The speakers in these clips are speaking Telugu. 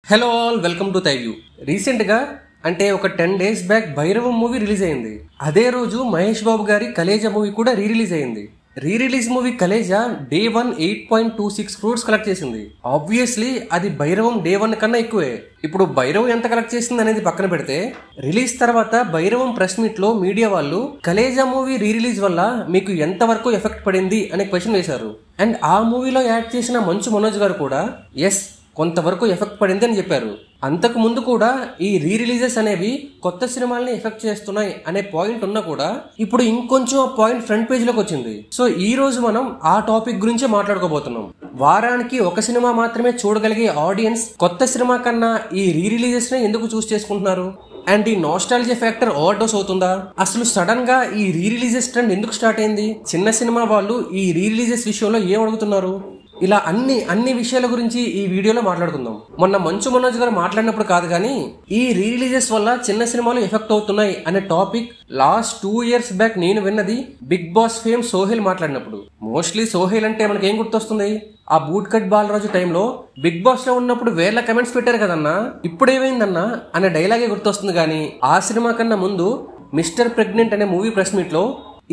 Hello all, welcome to థైవ్యూ. రీసెంట్గా అంటే ఒక 10 days back Bhairavam movie release అయింది. అదే రోజు మహేష్ బాబు గారి కలేజా మూవీ కూడా రిలీజ్ అయింది. Release movie Khaleja day 1 8.26 crores collect చేసింది. ఆబ్వియస్లీ అది భైరవం డే 1 కన్నా ఎక్కువే. ఇప్పుడు భైరవం ఎంత కలెక్ట్ చేసింది అనేది పక్కన పెడితే, రిలీజ్ తర్వాత భైరవం ప్రెస్ మీట్ లో మీడియా వాళ్ళు కలేజా మూవీ రిలీజ్ వల్ల మీకు ఎంత వరకు ఎఫెక్ట్ పడింది అనే క్వశ్చన్ వేశారు. అండ్ ఆ మూవీలో యాడ్ చేసిన మంచు మనోజ్ గారు కూడా ఎస్ కొంతవరకు ఎఫెక్ట్ పడింది అని చెప్పారు. అంతకు ముందు కూడా ఈ రిలీజెస్ అనేవి కొత్త సినిమాల్ని ఎఫెక్ట్ చేస్తున్నాయి అనే పాయింట్ ఉన్నా కూడా ఇప్పుడు ఇంకొంచెం ఆ పాయింట్ ఫ్రంట్ పేజ్ లోకి వచ్చింది. సో ఈ రోజు మనం ఆ టాపిక్ గురించే మాట్లాడుకోబోతున్నాం. వారానికి ఒక సినిమా మాత్రమే చూడగలిగే ఆడియన్స్ కొత్త సినిమా కన్నా ఈ రిలీజెస్ ని ఎందుకు చూస్ చేసుకుంటున్నారు? అండ్ ఈ నాస్టాలజీ ఫ్యాక్టర్ ఓవర్ డోస్ అవుతుందా? అసలు సడన్ గా ఈ రిలీజెస్ ట్రెండ్ ఎందుకు స్టార్ట్ అయింది? చిన్న సినిమా వాళ్ళు ఈ రిలీజెస్ విషయంలో ఏం అడుగుతున్నారు? ఇలా అన్ని విషయాల గురించి ఈ వీడియోలో మాట్లాడుకుందాం. మొన్న మంచు మనోజ్ గారు మాట్లాడినప్పుడు కాదు కానీ ఈ రిలీజెస్ వల్ల చిన్న సినిమాలు ఎఫెక్ట్ అవుతున్నాయి అనే టాపిక్ లాస్ట్ 2 years బ్యాక్ నేను విన్నది బిగ్ బాస్ ఫేమ్ సోహెల్ మాట్లాడినప్పుడు. మోస్ట్లీ సోహెల్ అంటే మనకి ఏం గుర్తొస్తుంది? ఆ బూట్ కట్ బాలరాజు టైంలో బిగ్ బాస్ లో ఉన్నప్పుడు వేల కమెంట్స్ పెట్టారు కదన్నా, ఇప్పుడు ఏమైందన్నా అనే డైలాగే గుర్తొస్తుంది. కానీ ఆ సినిమా కన్నా ముందు మిస్టర్ ప్రెగ్నెంట్ అనే మూవీ ప్రెస్ మీట్ లో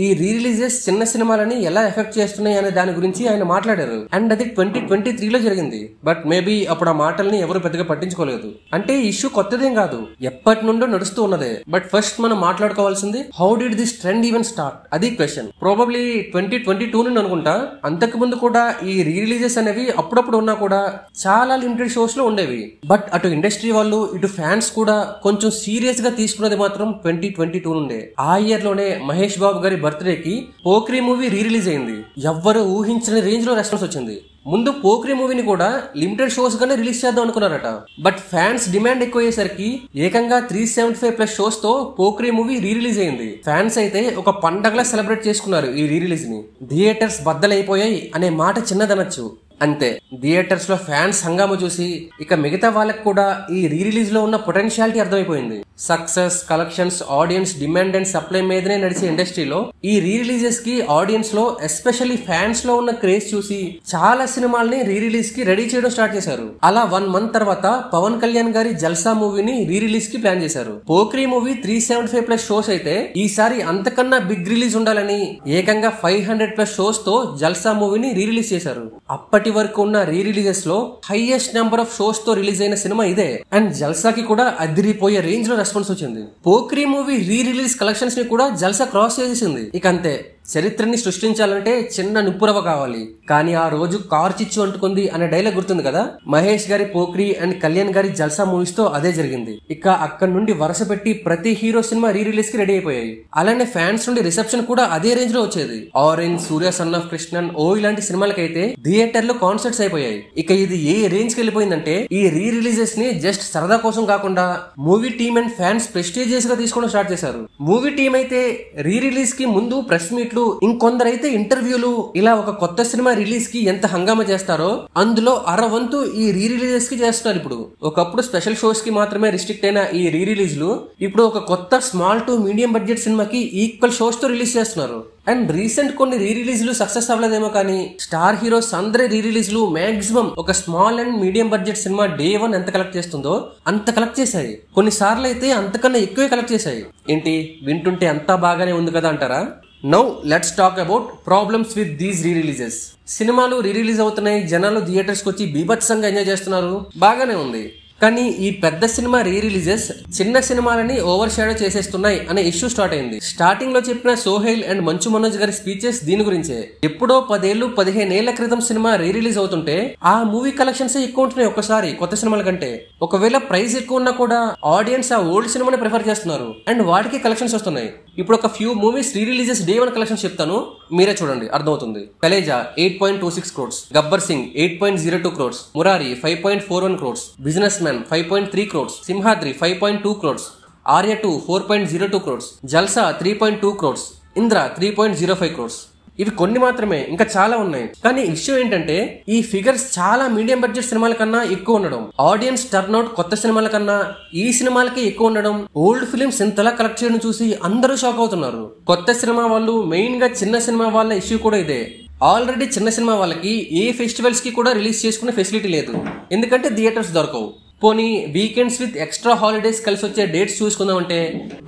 ఈ రిలీజెస్ చిన్న సినిమాలని ఎలా ఎఫెక్ట్ చేస్తున్నాయి అనే దాని గురించి ఆయన మాట్లాడారు. అండ్ అది 2023లో జరిగింది. బట్ మేబీ అప్పుడు ఆ మాటల్ని ఎవరు పెద్దగా పట్టించుకోలేదు. అంటే ఇష్యూ కొత్తదేం కాదు, ఎప్పటి నుండో నడుస్తూ ఉన్నదే. బట్ ఫస్ట్ మనం మాట్లాడుకోవాల్సింది how did this trend even start? అది క్వశ్చన్. ప్రాబబ్లీ 2022 నుండి అనుకుంటా. అంతకు ముందు కూడా ఈ రిలీజెస్ అనేవి అప్పుడప్పుడు ఉన్నా కూడా చాలా లిమిటెడ్ షోస్ లో ఉండేవి. బట్ అటు ఇండస్ట్రీ వాళ్ళు ఇటు ఫ్యాన్స్ కూడా కొంచెం సీరియస్ గా తీసుకున్నది మాత్రం 2022 నుండే. ఆ ఇయర్ లోనే మహేష్ బాబు గారి బర్త్డేకి పోక్రీ మూవీ రిలీజ్ అయింది. ఎవ్వరు ఊహించని రేంజ్ లో రెస్పాన్స్ వచ్చింది. ముందు పోక్రీ మూవీని కూడా లిమిటెడ్ షోస్ గానే రిలీజ్ చేద్దాం అనుకున్నారట. బట్ ఫ్యాన్స్ డిమాండ్ ఎక్కువ అయ్యేసరికి ఏకంగా 375+ షోస్ తో పోక్రీ మూవీ రిలీజ్ అయింది. ఫ్యాన్స్ అయితే ఒక పండగలా సెలబ్రేట్ చేసుకున్నారు ఈ రిలీజ్ ని. థియేటర్స్ బద్దలైపోయాయి అనే మాట చిన్నదనొచ్చు. అంతే, థియేటర్స్ లో ఫ్యాన్స్ హంగామా చూసి ఇక మిగతా వాళ్ళకి కూడా ఈ రిలీజ్ లో ఉన్న పొటెన్షియాలిటీ అర్థమైపోయింది. Success, collections, audience demand and supply మీదనే నడిచే ఇండస్ట్రీలో ఈ రిలీజెస్ కి ఆడియన్స్ లో ఎస్పెషల్లీ ఫ్యాన్స్ లో ఉన్న క్రేజ్ చూసి చాలా సినిమాల్ని రిలీజ్ కి రెడీ చేయడం స్టార్ట్ చేశారు. అలా 1 month తర్వాత పవన్ కళ్యాణ్ గారి జల్సా మూవీని రిలీజ్ కి ప్లాన్ చేశారు. పోక్రీ మూవీ 375+ షోస్ అయితే ఈసారి అంతకన్నా బిగ్ రిలీజ్ ఉండాలని ఏకంగా 500+ షోస్ తో జల్సా మూవీని రిలీజ్ చేశారు. అప్పటి వరకు ఉన్న రిలీజెస్ లో హైయెస్ట్ నెంబర్ ఆఫ్ షోస్ తో రిలీజ్ అయిన సినిమా ఇదే. అండ్ జల్సాకి కూడా అదిరిపోయే రేంజ్ లో రెస్పాన్స్ వచ్చింది. పోక్రీ మూవీ రిలీజ్ కలెక్షన్స్ ని కూడా జల్సా క్రాస్ చేసేసింది. ఇక అంతే, చరిత్రని సృష్టించాలంటే చిన్న నిప్పురవ కావాలి. కానీ ఆ రోజు కార్ చిచ్చు అంటుకుంది అనే డైలాగ్ గుర్తుంది కదా? మహేష్ గారి పోక్రీ అండ్ కళ్యాణ్ గారి జల్సా మూవీస్ తో అదే జరిగింది. ఇక అక్కడి నుండి వరుస పెట్టి ప్రతి హీరో సినిమా రిలీజ్ కి రెడీ అయిపోయాయి. అలానే ఫ్యాన్స్ నుండి రిసెప్షన్ కూడా అదే రేంజ్ లో వచ్చేది. Orange, Surya son of Krishnan, ఓ ఇలాంటి సినిమాలకైతే థియేటర్ లో కాన్సర్ట్స్ అయిపోయాయి. ఇక ఇది ఏ రేంజ్ కి వెళ్ళిపోయిందంటే ఈ రిలీజెస్ ని జస్ట్ సరదా కోసం కాకుండా movie team and fans prestigious గా తీసుకోవడం స్టార్ట్ చేశారు. మూవీ టీమ్ అయితే రిలీజ్ కి ముందు ప్రెస్ మీట్, ఇంకొందరైతే ఇంటర్వ్యూలు, ఇలా ఒక కొత్త సినిమా రిలీజ్ కి ఎంత హంగామా చేస్తారో అందులో అరవంతు ఈ రిలీజెస్ కి చేస్తున్నారు. ఇప్పుడు ఒకప్పుడు స్పెషల్ షోస్ కి మాత్రమే రిస్ట్రిక్ట్ అయిన ఈ రిలీజ్లు ఇప్పుడు ఒక కొత్త స్మాల్ టు మీడియం బడ్జెట్ సినిమాకి ఈక్వల్ షోస్ తో రిలీజ్ చేస్తున్నారు. అండ్ రీసెంట్ కొన్ని రిలీజ్లు సక్సెస్ అవ్వలేదేమో కానీ స్టార్ హీరోస్ అందరి రిలీజ్లు మాక్సిమం ఒక small and medium budget cinema day 1 ఎంత కలెక్ట్ చేస్తుందో అంత కలెక్ట్ చేశాయి. కొన్నిసార్లు అయితే అంతకన్నా ఎక్కువే కలెక్ట్ చేశాయి. ఏంటి, వింటుంటే అంతా బాగానే ఉంది కదా అంటారా? Now let's talk about problems with these releases. సినిమాలు రిలీజ్ అవుతున్నాయి, జనాలు థియేటర్స్ కి వచ్చి బీభత్సంగా ఎంజాయ్ చేస్తున్నారు, బాగానే ఉంది. కానీ ఈ పెద్ద సినిమా రిలీజెస్ చిన్న సినిమాలని ఓవర్ షాడో చేసేస్తున్నాయి అనే ఇష్యూ స్టార్ట్ అయింది. స్టార్టింగ్ లో చెప్పిన సోహెల్ అండ్ మంచు మనోజ్ గారి స్పీచెస్ దీని గురించే. ఎప్పుడో 10 ఏళ్ళు 15 ఏళ్ల క్రితం సినిమా రిలీజ్ అవుతుంటే ఆ మూవీ కలెక్షన్స్ ఎక్కువ ఉంటున్నాయి ఒక్కసారి కొత్త సినిమాల కంటే. ఒకవేళ ప్రైస్ ఎక్కువ ఉన్నా కూడా ఆడియన్స్ ఆ ఓల్డ్ సినిమాని ప్రిఫర్ చేస్తున్నారు అండ్ వాటికి కలెక్షన్స్ వస్తున్నాయి. ఇప్పుడు ఒక few movies releases day 1 collections చెప్తాను, మీరే చూడండి, అర్థమవుతుంది. Khaleja 8.26 crores, Gabbar Singh 8.02 crores, Murari 5.41 crores, business man 5.3 crores, Simhadri 5.2 crores, Arya 2 4.02 crores, జల్సా 3.2 crores, ఇంద్ర 3.05 crores. ఇవి కొన్ని మాత్రమే, ఇంకా చాలా ఉన్నాయి. కానీ ఇష్యూ ఏంటంటే ఈ ఫిగర్స్ చాలా మీడియం బడ్జెట్ సినిమాల కన్నా ఎక్కువ ఉండడం, ఆడియన్స్ టర్న్అవుట్ కొత్త సినిమాల కన్నా ఈ సినిమాలకి ఎక్కువ ఉండడం, ఓల్డ్ ఫిలిమ్స్ ఇంతలా కలెక్ట్ చేయడం చూసి అందరూ షాక్ అవుతున్నారు. కొత్త సినిమా వాళ్ళు, మెయిన్ గా చిన్న సినిమా వాళ్ళ ఇష్యూ కూడా ఇదే. ఆల్రెడీ చిన్న సినిమా వాళ్ళకి ఏ ఫెస్టివల్స్ కి కూడా రిలీజ్ చేసుకునే ఫెసిలిటీ లేదు, ఎందుకంటే థియేటర్స్ దొరకవు. పోనీ వీకెండ్స్ విత్ ఎక్స్ట్రా హాలిడేస్ కలిసి వచ్చే డేట్స్ చూసుకుందాం అంటే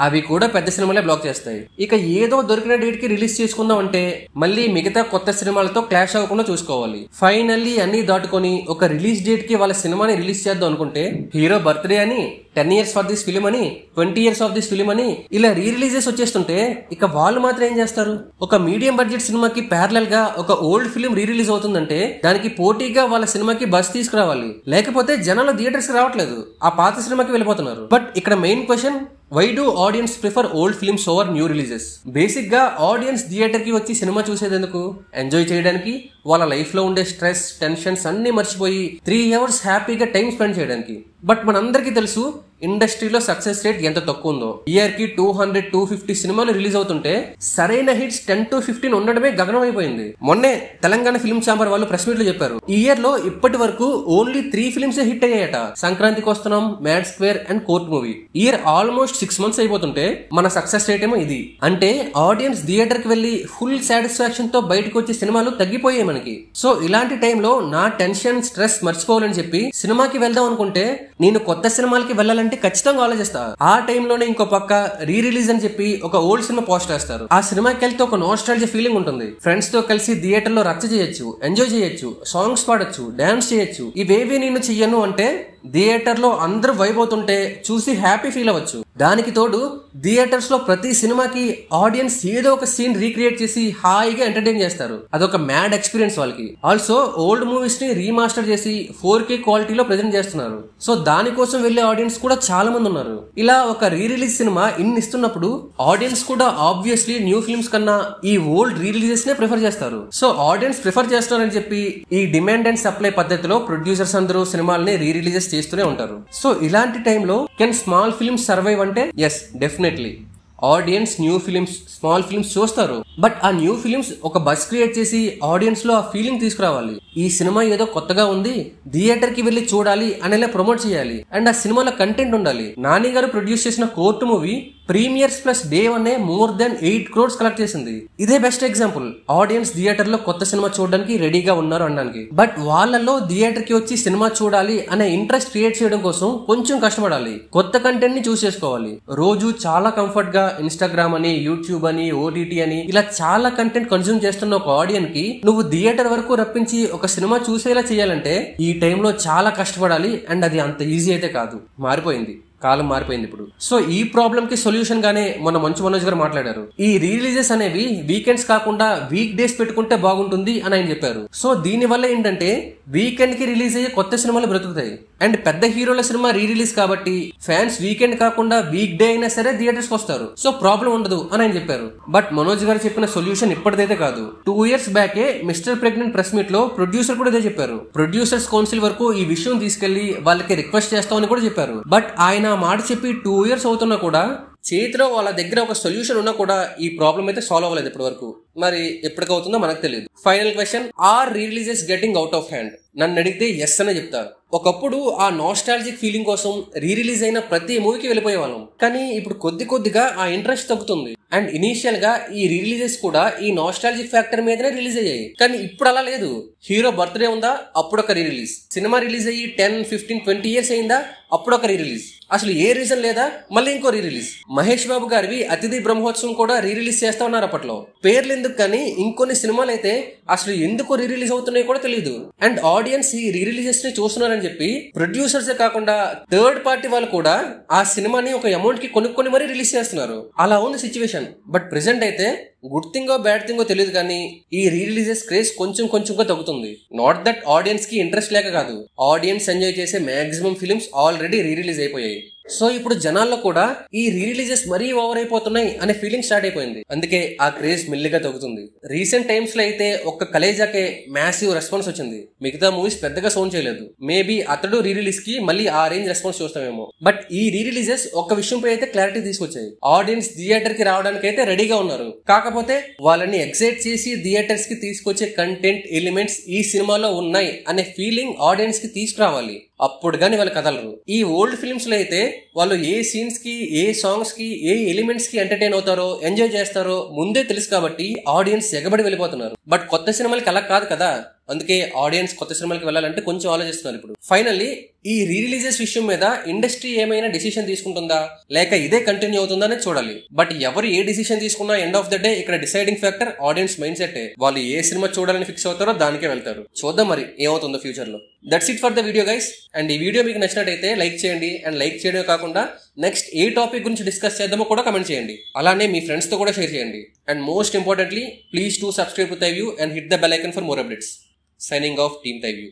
అవి కూడా పెద్ద సినిమాలే బ్లాక్ చేస్తాయి. ఇక ఏదో దొరికిన డేట్ కి రిలీజ్ చేసుకుందాం అంటే మళ్ళీ మిగతా కొత్త సినిమాలతో క్లాష్ అవ్వకుండా చూసుకోవాలి. ఫైనల్లీ అన్ని దాటుకొని ఒక రిలీజ్ డేట్ కి వాళ్ళ సినిమాని రిలీజ్ చేద్దాం అనుకుంటే హీరో బర్త్డే అని 10 years ఫర్ దిస్ ఫిలిం అని 20 years ఆఫ్ దిస్ ఫిలిం అని ఇలా రీ రిలీజెస్ వచ్చేస్తుంటే ఇక వాళ్ళు మాత్రం ఏం చేస్తారు? ఒక మీడియం బడ్జెట్ సినిమాకి ప్యారలల్ గా ఒక ఓల్డ్ ఫిలిం రీ రిలీజ్ అవుతుందంటే దానికి పోటీగా వాళ్ళ సినిమాకి బస్ తీసుకురావాలి, లేకపోతే జనాలు థియేటర్స్ కి రావట్లేదు, ఆ పాత సినిమాకి వెళ్ళిపోతున్నారు. బట్ ఇక్కడ main question, why do audience prefer old films over new releases? Basic గా ఆడియన్స్ థియేటర్ కి వచ్చి సినిమా చూసేందుకు, ఎంజాయ్ చేయడానికి, వాళ్ళ లైఫ్ లో ఉండే స్ట్రెస్ టెన్షన్స్ అన్ని మర్చిపోయి 3 hours హ్యాపీగా టైం స్పెండ్ చేయడానికి. బట్ మనందరికీ తెలుసు ఇండస్ట్రీలో సక్సెస్ రేట్ ఎంత తక్కువ ఉందో. ఇయర్ కి 200-250 సినిమాలు రిలీజ్ అవుతుంటే సరైన హిట్స్ 10-15 ఉండడమే గగనం అయిపోయింది. మొన్నే తెలంగాణ ఫిల్మ్ ఛాంబర్ వాళ్ళు ప్రెస్ మీట్ లో చెప్పారు, ఈ ఇయర్ లో ఇప్పటి వరకు ఓన్లీ 3 ఫిల్మ్స్ హిట్ అయ్యాయట. సంక్రాంతికి వస్తున్నాం, mad square and court movie. Year almost 6 months అయిపోతుంటే మన సక్సెస్ రేట్ ఏమో ఇది. అంటే ఆడియన్స్ థియేటర్ కి వెళ్లి ఫుల్ సాటిస్ఫాక్షన్ తో బయటకు వచ్చే సినిమాలు తగ్గిపోయాయి మనకి. సో ఇలాంటి టైంలో నా టెన్షన్ స్ట్రెస్ మర్చిపోవాలని చెప్పి సినిమాకి వెళ్దాం అనుకుంటే నేను కొత్త సినిమాలకి వెళ్ళాలంటే ఖచ్చితంగా ఆలోచిస్తా. ఆ టైంలోనే ఇంకో పక్క రీ రిలీజ్ అని చెప్పి ఒక ఓల్డ్ సినిమా పోస్ట్ వేస్తారు. ఆ సినిమాకి వెళ్తే ఒక నోస్టాల్జియా ఫీలింగ్ ఉంటుంది. ఫ్రెండ్స్ తో కలిసి థియేటర్ లో రచ్చ చేయొచ్చు, ఎంజాయ్ చేయొచ్చు, సాంగ్స్ పాడొచ్చు, డాన్స్ చేయొచ్చు. ఇవేవి నేను చెయ్యను అంటే థియేటర్ లో అందరూ వైబ్ అవుతుంటే చూసి హ్యాపీ ఫీల్ అవ్వచ్చు. దానికి తోడు థియేటర్స్ లో ప్రతి సినిమాకి ఆడియన్స్ ఏదో ఒక సీన్ రీక్రియేట్ చేసి హాయిగా ఎంటర్టైన్ చేస్తారు. అదొక మ్యాడ్ ఎక్స్పీరియన్స్ వాళ్ళకి. ఆల్సో ఓల్డ్ మూవీస్ ని రీమాస్టర్ చేసి 4K క్వాలిటీలో ప్రెజెంట్ చేస్తున్నారు. సో దానికోసం వెళ్లే ఆడియన్స్ కూడా చాలా మంది ఉన్నారు. ఇలా ఒక రీ రిలీజ్ సినిమా ఇన్ని ఇస్తున్నప్పుడు ఆడియన్స్ కూడా ఆబ్వియస్లీ న్యూ ఫిల్మ్స్ కన్నా ఈ ఓల్డ్ రీ రిలీజెస్ నే ప్రిఫర్ చేస్తారు. సో ఆడియన్స్ ప్రిఫర్ చేస్తున్నారని చెప్పి ఈ డిమాండ్ అండ్ సప్లై పద్ధతిలో ప్రొడ్యూసర్స్ అందరూ సినిమాలని రీ రిలీజెస్ చేస్తూనే ఉంటారు. సో ఇలాంటి టైంలో కెన్ స్మాల్ ఫిల్మ్స్ సర్వైవ్ అంటే yes, definitely. Audience new films, small films చూస్తారు. బట్ ఆ న్యూ ఫిలిమ్స్ ఒక బస్ క్రియేట్ చేసి ఆడియన్స్ లో ఆ ఫీలింగ్ తీసుకురావాలి. ఈ సినిమా ఏదో కొత్తగా ఉంది, థియేటర్ కి వెళ్లి చూడాలి అనేలా ప్రమోట్ చేయాలి. అండ్ ఆ సినిమాలో కంటెంట్ ఉండాలి. నాని గారు ప్రొడ్యూస్ చేసిన court movie premieres plus day 1 more than 8 crores collect చేసింది. ఇదే బెస్ట్ ఎగ్జాంపుల్. ఆడియన్స్ థియేటర్ లో కొత్త సినిమా చూడడానికి రెడీగా ఉన్నారు అనడానికి. బట్ వాళ్ళలో థియేటర్ కి వచ్చి సినిమా చూడాలి అనే ఇంట్రెస్ట్ క్రియేట్ చేయడం కోసం కొంచెం కష్టపడాలి. కొత్త కంటెంట్ ని చూస్ చేసుకోవాలి. రోజు చాలా కంఫర్ట్ గా ఇన్స్టాగ్రామ్ అని, యూట్యూబ్ అని, ఓటీటీ అని ఇలా చాలా కంటెంట్ కన్స్యూమ్ చేస్తున్న ఒక ఆడియన్స్ కి నువ్వు థియేటర్ వరకు రప్పించి ఒక సినిమా చూసేలా చేయాలంటే ఈ టైంలో చాలా కష్టపడాలి. అండ్ అది అంత ఈజీ అయితే కాదు. మారిపోయింది, కాలం మారిపోయింది ఇప్పుడు. సో ఈ ప్రాబ్లం కి సొల్యూషన్ గానే మన మంచు మనోజ్ గారు మాట్లాడారు. ఈ రీ రిలీజెస్ అనేవి వీకెండ్స్ కాకుండా వీక్ డేస్ పెట్టుకుంటే బాగుంటుంది అని ఆయన చెప్పారు. సో దీని వల్ల ఏంటంటే వీకెండ్ కి రిలీజ్ అయ్యే కొత్త సినిమాలు బ్రతుకుతాయి. అండ్ పెద్ద హీరోల సినిమా రీ రిలీజ్ కాబట్టి ఫ్యాన్స్ వీకెండ్ కాకుండా వీక్ డే అయినా సరే థియేటర్స్ కి వస్తారు. సో ప్రాబ్లం ఉండదు అని ఆయన చెప్పారు. బట్ మనోజ్ గారు చెప్పిన సొల్యూషన్ ఇప్పటిదైతే కాదు. 2 years బ్యాకే మిస్టర్ ప్రెగ్నెంట్ ప్రెస్ మీట్ లో ప్రొడ్యూసర్ కూడా ఇదే చెప్పారు. ప్రొడ్యూసర్స్ కౌన్సిల్ వరకు ఈ విషయం తీసుకెళ్లి వాళ్ళకి రిక్వెస్ట్ చేస్తామని కూడా చెప్పారు. బట్ ఆయన మాట చెప్పి 2 years అవుతున్నా కూడా చేతిలో వాళ్ళ దగ్గర ఒక సొల్యూషన్ ఉన్నా కూడా ఈ ప్రాబ్లం అయితే సాల్వ్ అవ్వలేదు ఇప్పటి వరకు. మరి ఎప్పటికవుతుందో మనకు తెలియదు. Final question, are re-releases getting out of hand? నన్ను అడిగితే ఎస్ అనే చెప్తారు. ఒకప్పుడు ఆ నాస్టాలజిక్ ఫీలింగ్ కోసం రీ రిలీజ్ అయిన ప్రతి మూవీకి వెళ్ళిపోయే వాళ్ళం. కానీ ఇప్పుడు కొద్దిగా ఆ ఇంట్రెస్ట్ తగ్గుతుంది. అండ్ ఇనీషియల్ గా ఈ రీ రిలీజెస్ కూడా ఈ నాస్టాలజిక్ ఫ్యాక్టర్ మీదనే రిలీజ్ అయ్యాయి. కానీ ఇప్పుడు అలా లేదు. హీరో బర్త్డే ఉందా, అప్పుడు ఒక రీ రిలీజ్. సినిమా రిలీజ్ అయ్యి 10-15-20 years అయిందా, అప్పుడు ఒక రీ రిలీజ్. అసలు ఏ రీజన్ లేదా, మళ్ళీ ఇంకో రీ రిలీజ్. మహేష్ బాబు గారివి అతిథి బ్రహ్మోత్సవం కూడా రీ రిలీజ్ చేస్తా ఉన్నారు అప్పట్లో. పేర్లు ఎందుకు కానీ ఇంకొన్ని సినిమాలు అయితే అసలు ఎందుకు రీ రిలీజ్ అవుతున్నాయో కూడా తెలియదు. అండ్ ఆడియన్స్ ఈ రీ రిలీజెస్ ని చూస్తున్నారని చెప్పి ప్రొడ్యూసర్స్ కాకుండా థర్డ్ పార్టీ వాళ్ళు కూడా ఆ సినిమాని ఒక అమౌంట్ కి కొనుక్కొని మరీ రిలీజ్ చేస్తున్నారు. అలా ఉంది సిచ్యువేషన్. బట్ ప్రెసెంట్ అయితే గుడ్ థింగో బ్యాడ్ థింగో తెలియదు కానీ ఈ రీ రిలీజెస్ క్రేజ్ కొంచెంగా తగ్గుతుంది. నాట్ దట్ ఆడియన్స్ కి ఇంట్రెస్ట్ లేక కాదు. ఆడియన్స్ ఎంజాయ్ చేసే maximum films already re release అయిపోయాయి. సో ఇప్పుడు జనాల్లో కూడా ఈ రీ రిలీజెస్ మరీ ఓవర్ అయిపోతున్నాయి అనే ఫీలింగ్ స్టార్ట్ అయిపోయింది. అందుకే ఆ క్రేజ్ మెల్లిగా తగ్గుతుంది. రీసెంట్ టైమ్స్ లో అయితే ఒక్క కలేజాకే మ్యాసివ్ రెస్పాన్స్ వచ్చింది. మిగతా మూవీస్ పెద్దగా సౌండ్ చేయలేదు. మేబీ అతడు రీ రిలీజ్ కి మళ్ళీ ఆ రేంజ్ రెస్పాన్స్ చూస్తామేమో. బట్ ఈ రీ రిలీజెస్ ఒక్క విషయంపై అయితే క్లారిటీ తీసుకొచ్చాయి. ఆడియన్స్ థియేటర్ కి రావడానికి అయితే రెడీగా ఉన్నారు. కాకపోతే వాళ్ళని ఎక్సైట్ చేసి థియేటర్స్ కి తీసుకొచ్చే కంటెంట్ ఎలిమెంట్స్ ఈ సినిమాలో ఉన్నాయి అనే ఫీలింగ్ ఆడియన్స్ కి తీసుకురావాలి. అప్పుడు గాని వాళ్ళు కదలరు. ఈ ఓల్డ్ ఫిల్మ్స్ లో అయితే వాళ్ళు ఏ సీన్స్ కి, ఏ సాంగ్స్ కి, ఏ ఎలిమెంట్స్ కి ఎంటర్టైన్ అవుతారో, ఎంజాయ్ చేస్తారో ముందే తెలుసు కాబట్టి ఆడియన్స్ ఎగబడి వెళ్ళిపోతున్నారు. బట్ కొత్త సినిమాలకి అలా కాదు కదా. అందుకే ఆడియన్స్ కొత్త సినిమాలకి వెళ్ళాలంటే కొంచెం ఆలోచిస్తున్నారు ఇప్పుడు. ఫైనల్లీ ఈ రీ రిలీజెస్ విషయం మీద ఇండస్ట్రీ ఏమైనా డిసిషన్ తీసుకుంటుందా లేక ఇదే కంటిన్యూ అవుతుందా అనేది చూడాలి. బట్ ఎవరు ఏ డిసిషన్ తీసుకున్నా ఎండ్ ఆఫ్ ద డే ఇక్కడ deciding factor audience mind set. వాళ్ళు ఏ సినిమా చూడాలని ఫిక్స్ అవుతారో దానికే వెళ్తారు. చూద్దాం మరి ఏమవుతుందో ఫ్యూచర్ లో. That's it for the video guys. And ఈ వీడియో మీకు నచ్చినట్టయితే లైక్ చేయండి. అండ్ లైక్ చేయడమే కాకుండా నెక్స్ట్ ఏ టాపిక్ గురించి డిస్కస్ చేద్దామో కూడా కమెంట్ చేయండి. అలానే మీ ఫ్రెండ్స్ తో కూడా షేర్ చేయండి. And most importantly please to subscribe to Thai View and hit the bell icon for more updates. Signing off, Team Thai View.